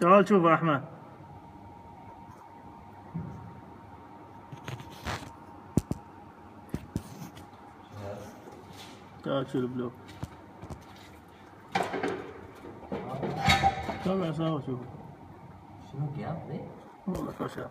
تعال شوف يا احمد. تعال شوف البلوك. تابع سوا شوف. شنو كيف؟ والله كشاف.